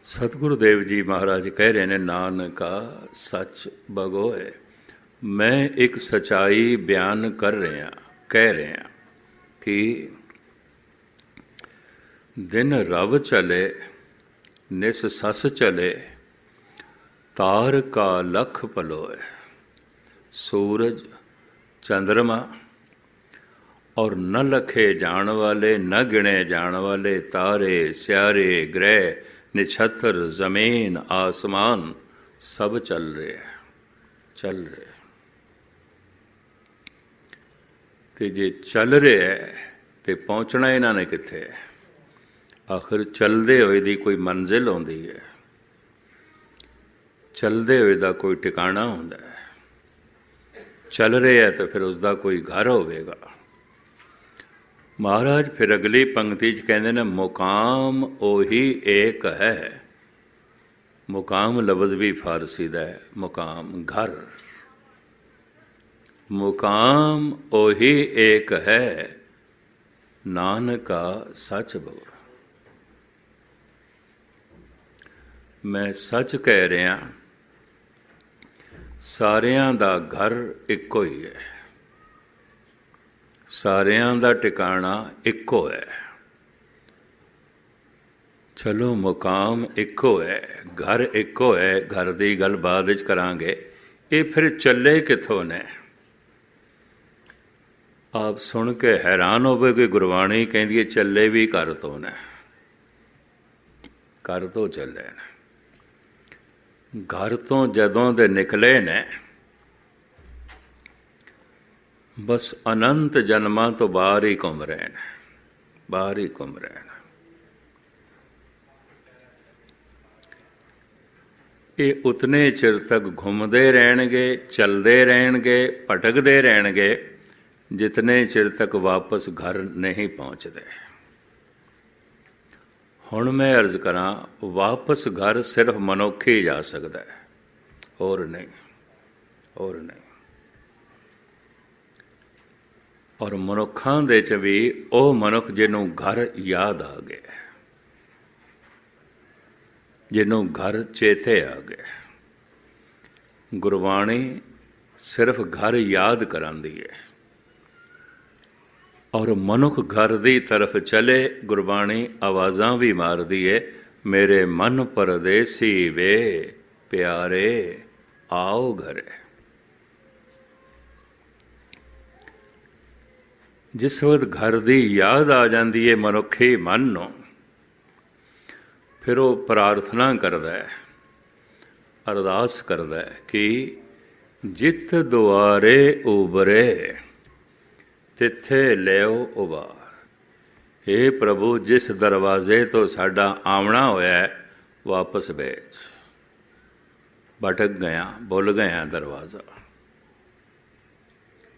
सतगुरुदेव जी महाराज कह रहे ने, नानका सच बगोए। मैं एक सच्चाई बयान कर रहा, कह रहा कि दिन रव चले निस सस चले, तार का लख पलोए। सूरज चंद्रमा और न लखे जान वाले, न गिने जान वाले तारे स्यारे ग्रह निछत्र जमीन आसमान सब चल रहे, चल रहे। ते जे चल रहे है तो पहुँचना इन्होंने कित्थे? आखिर चलते हुए दी कोई मंजिल होंदी है, चलते हुए दा कोई ठिकाना होंदा है। चल रहे है तो फिर उसका कोई घर होवेगा। महाराज फिर अगली पंक्ति च कहते ने, मुकाम ओही एक है। मुकाम लफ्ज़ भी फारसी दा है, मुकाम घर। मुकाम ओही एक है, नानका सच बोल। मैं सच कह रहा, सारियां दा घर इक्को ही है, सारियां दा टिकाणा इक्को है। चलो मुकाम इक्को है, घर इक्को है, घर की गल बाद विच करांगे। ये फिर चले कित्थों ने? आप सुन के हैरान होवे कि गुरबाणी कहती है चले भी घर तो ने, घर तो चले ने। घर तो जदों दे निकले ने, बस अनंत जन्मां तो बाहर ही घूम रहे हैं, बाहर ही घूम रहे हैं। ये उतने चिर तक घूमते रहणगे, चलते रहणगे, भटकते रहणगे, जितने चिर तक वापस घर नहीं पहुँचते। हुण मैं अर्ज करा, वापस घर सिर्फ मनुख ही जा सकता है, और नहीं, और नहीं। और मनुखां दे च भी ਉਹ मनुख जिन्हों घर याद आ गया, जिन्हों घर चेते आ गया। गुरबाणी सिर्फ घर याद करांदी है, और मनुख घर की तरफ चले, गुरबाणी आवाज़ां भी मारदी है, मेरे मन परदेसी वे प्यारे आओ घरे। जिस वक्त घर की याद आ जाती है मनुखी मन नूं, फिर वो प्रार्थना करता है, अरदास करता है कि जित दुआरे उबरे तिथे लियो उबार। हे प्रभु, जिस दरवाजे तो साडा आमना होया है, वापस भेज। भटक गया, भुल गया दरवाज़ा,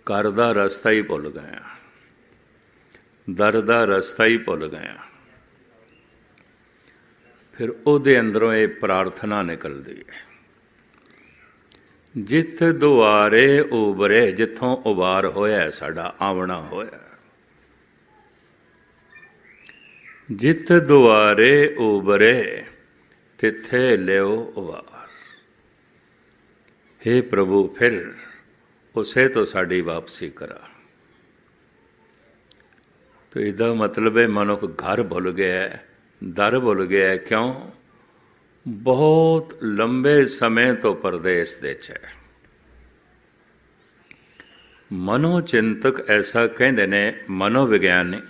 घर दा रस्ता ही भुल गया, दर दा रस्ता ही भुल गया। फिर उहदे अंदरों ये प्रार्थना निकलती है, जित दुआरे उबरे, जिथों उबार होया साडा आवना होया। जित दुआरे उबरे तिथे लियो उबार। हे प्रभु, फिर उसे तो साड़ी वापसी करा। तो इसका मतलब है मनुख घर भुल गया है, दर भुल गया है। क्यों? बहुत लंबे समय तो परदेस दे है। मनोचिंतक ऐसा कहते ने, मनोविज्ञानी,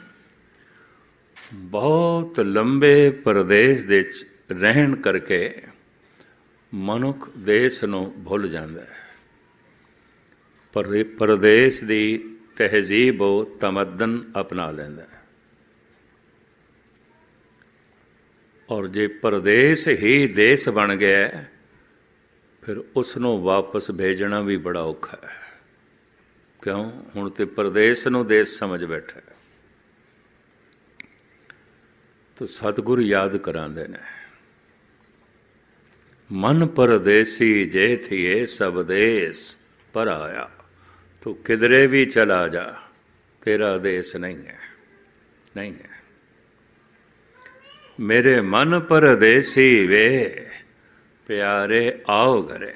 बहुत लंबे परदेस दे रहन करके मनुख देश नूं भुल जाता है। पर परदेस की तहजीब वो तमदन अपना लेंदा है। और जे परदेस ही देश बन गया, फिर उसनों वापस भेजना भी बड़ा औखा है। क्यों? हुण तो परदेस नूं देश समझ बैठा है। तो सतगुरु याद करांदे ने, मन परदेसी जे थिए सब देश पर आया। तो किधरे भी चला जा, तेरा देश नहीं है, नहीं है। मेरे मन परदेसी वे प्यारे आओ घरे।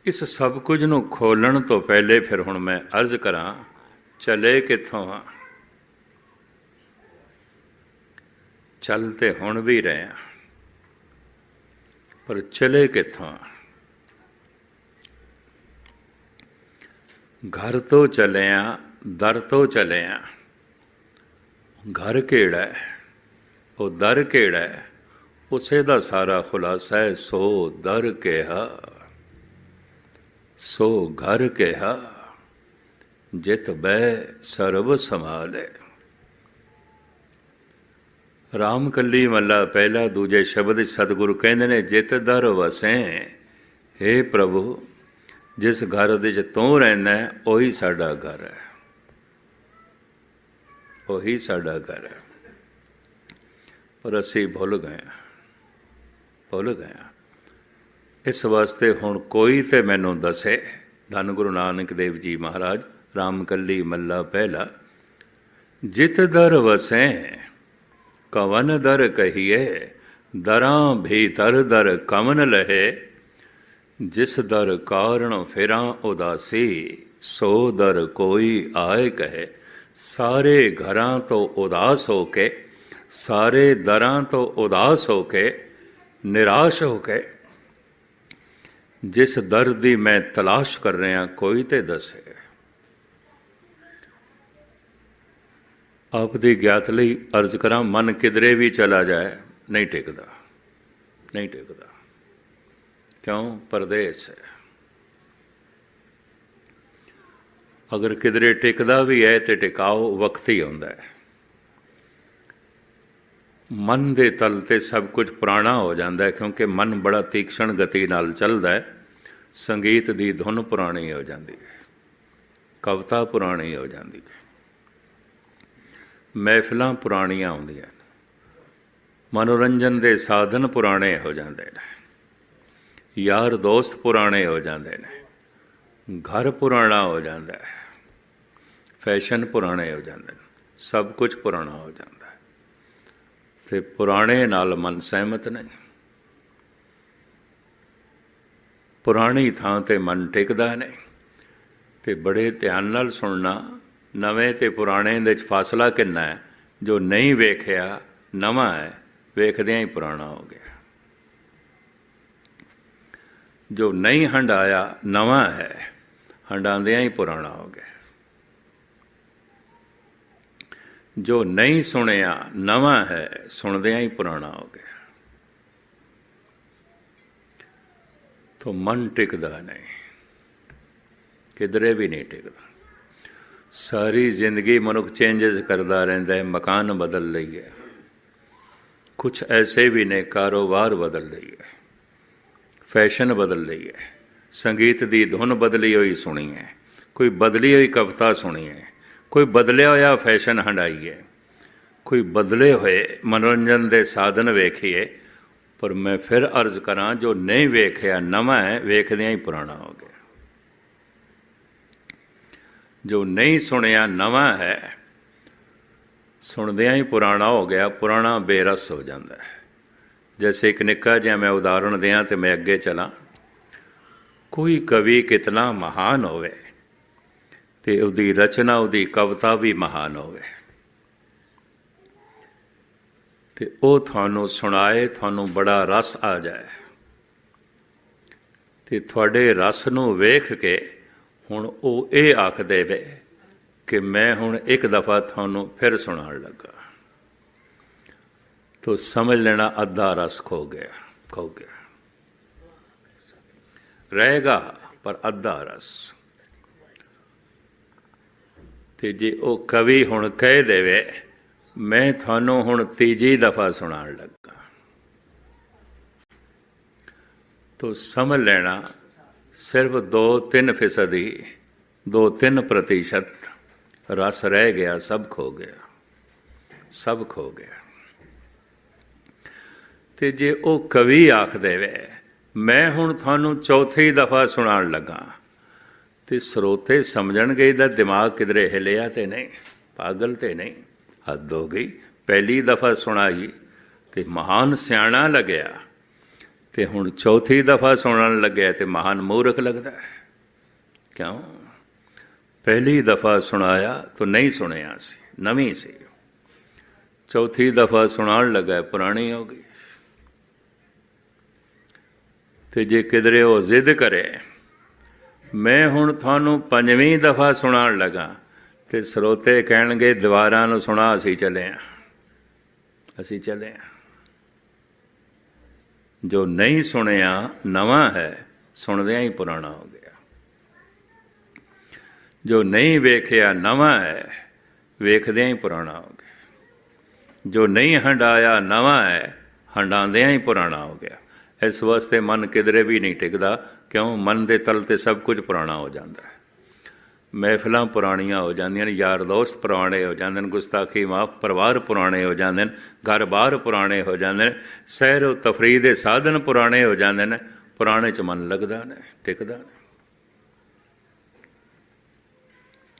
इस सब कुछ ਨੂੰ ਖੋਲਣ ਤੋਂ ਪਹਿਲੇ ਫਿਰ ਹੁਣ ਮੈਂ ਅਰਜ਼ ਕਰਾਂ, ਚਲੇ ਕਿੱਥੋਂ ਹਾਂ? ਚੱਲ ਤੇ ਹੁਣ ਵੀ ਰਹੇ ਹਾਂ, ਪਰ ਚਲੇ ਕਿੱਥੋਂ? घर तो चले आ दर तो चले आ। घर केड़ा है, वो दर केड़ा है, उसे दा सारा खुलासा है। सो दर कहा सो घर कहा, जित बह सर्व संभाले। राम कली मल्ला पहला दूजे शब्द सतगुरु कहते ने, जित दर वसें हे प्रभु, जिस घर दे तूं रहना है ਉਹੀ ਸਾਡਾ घर है, ਉਹੀ ਸਾਡਾ घर है। पर ਅਸੀਂ भुल गए। इस वास्ते हुण कोई ते मैनूं दसे, धन गुरु नानक देव जी महाराज राम कली मल्ला पहला, जित दर वसें कवन दर कहिए, दरां भीतर दर कवन लहे। जिस दर कारण फिरां उदासी, सो दर कोई आए कहे। सारे घरां तो उदास होके, सारे दरां तो उदास होके, निराश होके, जिस दर दी मैं तलाश कर रहा कोई ते दसे। आप दी ज्ञात लई अर्ज करा, मन किधरे भी चला जाए नहीं टिकदा, नहीं टिकदा। क्यों? परदेस है। अगर किधरे टिकदा भी है तो टिकाओ वक्त ही आंदा है। मन दे तल ते सब कुछ पुराना हो जाता है, क्योंकि मन बड़ा तीक्ष्ण गति नाल चलदा है। संगीत दी धुन पुरानी हो जाती है, कविता पुरानी हो जाती है, महफिलां पुरानियां आउंदियां, मनोरंजन दे साधन पुराने हो जाते हैं, यार दोस्त पुराने हो जाते हैं, घर पुराना हो जाता है, फैशन पुराने हो जाते हैं, सब कुछ पुराना हो जाता है। तो पुराने नाल मन सहमत नहीं, पुरानी थां ते मन टिकदा नहीं। तो बड़े ध्यान नाल सुनना, नवें ते पुराने दे फासला किन्ना है। जो नहीं वेखिया नवां है, वेखदियां ही पुराना हो गया। जो नहीं हंडाया नवा है, हंडांदियां ही पुराना हो गया। जो नहीं सुनिया नवा है, सुनदियां ही पुराना हो गया। तो मन टिकदा नहीं, किधरे भी नहीं टिकदा। सारी जिंदगी मनुख चेंजेस करता रहता है, मकान बदल रही है, कुछ ऐसे भी ने कारोबार बदल रही है, फैशन बदल रही है, संगीत की धुन बदली हुई सुनी है, कोई बदली हुई कविता सुनी है, कोई बदलिया होया फैशन हंडाई है, कोई बदले हुए मनोरंजन के साधन वेखिए। पर मैं फिर अर्ज करा, जो नहीं वेखिया नवा है, वेखदियां ही पुराना हो गया। जो नहीं सुनिया नवा है, सुनदियां ही पुराना हो गया। पुराना बेरस हो जाता है। जैसे एक निक्का जिहा मैं उदाहरण दियाँ तो मैं अगे चला। कोई कवि कितना महान होवे ते उहदी रचना, उहदी कविता भी महान होवे, ते वो थानू सुनाए, थानू बड़ा रस आ जाए, ते थोड़े रस नू वेख के हुण वो ये आख देवे कि मैं हुण एक दफ़ा थानू फिर सुनाण लगा, तो समझ लेना अद्धा रस खो गया। रहेगा पर अद्धा रस। ते जे वो कवि हुण कह देवे मैं थानू हुण तीजी दफ़ा सुनाण लगा, तो समझ लेना सिर्फ 2-3% ही, 2-3% रस रह गया, सब खो गया, सब खो गया। तो जे वो कवि आख देवे मैं हुण थानू चौथी दफ़ा सुनाण लगा, तो स्रोते समझणगे इहदा दिमाग किधरे हिलिया तो नहीं, पागल तो नहीं, हद हो गई, ਪਹਿਲੀ ਦਫਾ ਸੁਣਾਈ ਤੇ ਮਹਾਨ ਸਿਆਣਾ ਲੱਗਿਆ, ਤੇ ਹੁਣ ਚੌਥੀ ਦਫਾ ਸੁਣਨ ਲੱਗਿਆ ਤੇ ਮਹਾਨ ਮੂਰਖ ਲੱਗਦਾ ਹੈ। ਕਿਉਂ? ਪਹਿਲੀ ਦਫਾ ਸੁਣਾਇਆ ਤਾਂ ਨਹੀਂ ਸੁਣਿਆ ਸੀ, ਨਵੀਂ ਸੀ। ਚੌਥੀ ਦਫਾ ਸੁਣਾਉਣ ਲੱਗਾ, ਪੁਰਾਣੀ ਹੋ ਗਈ। ਤੇ ਜੇ ਕਿਧਰੇ ਉਹ ਜ਼ਿੱਦ ਕਰੇ ਮੈਂ ਹੁਣ ਤੁਹਾਨੂੰ ਪੰਜਵੀਂ ਦਫਾ ਸੁਣਾਉਣ ਲੱਗਾ, ਤੇ ਸਰੋਤੇ ਕਹਿਣਗੇ ਦੁਬਾਰਾ ਨੂੰ ਸੁਣਾ, ਅਸੀਂ ਚੱਲੇ ਹਾਂ, ਅਸੀਂ ਚੱਲੇ ਹਾਂ। ਜੋ ਨਹੀਂ ਸੁਣਿਆ ਨਵਾਂ ਹੈ, ਸੁਣਦਿਆਂ ਹੀ ਪੁਰਾਣਾ ਹੋ ਗਿਆ। ਜੋ ਨਹੀਂ ਵੇਖਿਆ ਨਵਾਂ ਹੈ, ਵੇਖਦਿਆਂ ਹੀ ਪੁਰਾਣਾ ਹੋ ਗਿਆ। ਜੋ ਨਹੀਂ ਹੰਡਾਇਆ ਨਵਾਂ ਹੈ, ਹੰਡਾਉਂਦਿਆਂ ਹੀ ਪੁਰਾਣਾ ਹੋ ਗਿਆ। ਇਸ ਵਾਸਤੇ ਮਨ ਕਿਧਰੇ ਵੀ ਨਹੀਂ ਟਿਕਦਾ। ਕਿਉਂ? ਮਨ ਦੇ ਤਲ 'ਤੇ ਸਭ ਕੁਝ ਪੁਰਾਣਾ ਹੋ ਜਾਂਦਾ ਹੈ। ਮਹਿਫਲਾਂ ਪੁਰਾਣੀਆਂ ਹੋ ਜਾਂਦੀਆਂ ਨੇ, ਯਾਰ ਦੋਸਤ ਪੁਰਾਣੇ ਹੋ ਜਾਂਦੇ ਨੇ, ਗੁਸਤਾਖੀ ਮਾਫ, ਪਰਿਵਾਰ ਪੁਰਾਣੇ ਹੋ ਜਾਂਦੇ ਨੇ, ਘਰ ਬਾਰ ਪੁਰਾਣੇ ਹੋ ਜਾਂਦੇ ਨੇ, ਸੈਰ ਤਫਰੀਹ ਦੇ ਸਾਧਨ ਪੁਰਾਣੇ ਹੋ ਜਾਂਦੇ ਨੇ। ਪੁਰਾਣੇ 'ਚ ਮਨ ਲੱਗਦਾ ਨੇ, ਟਿਕਦਾ ਨੇ।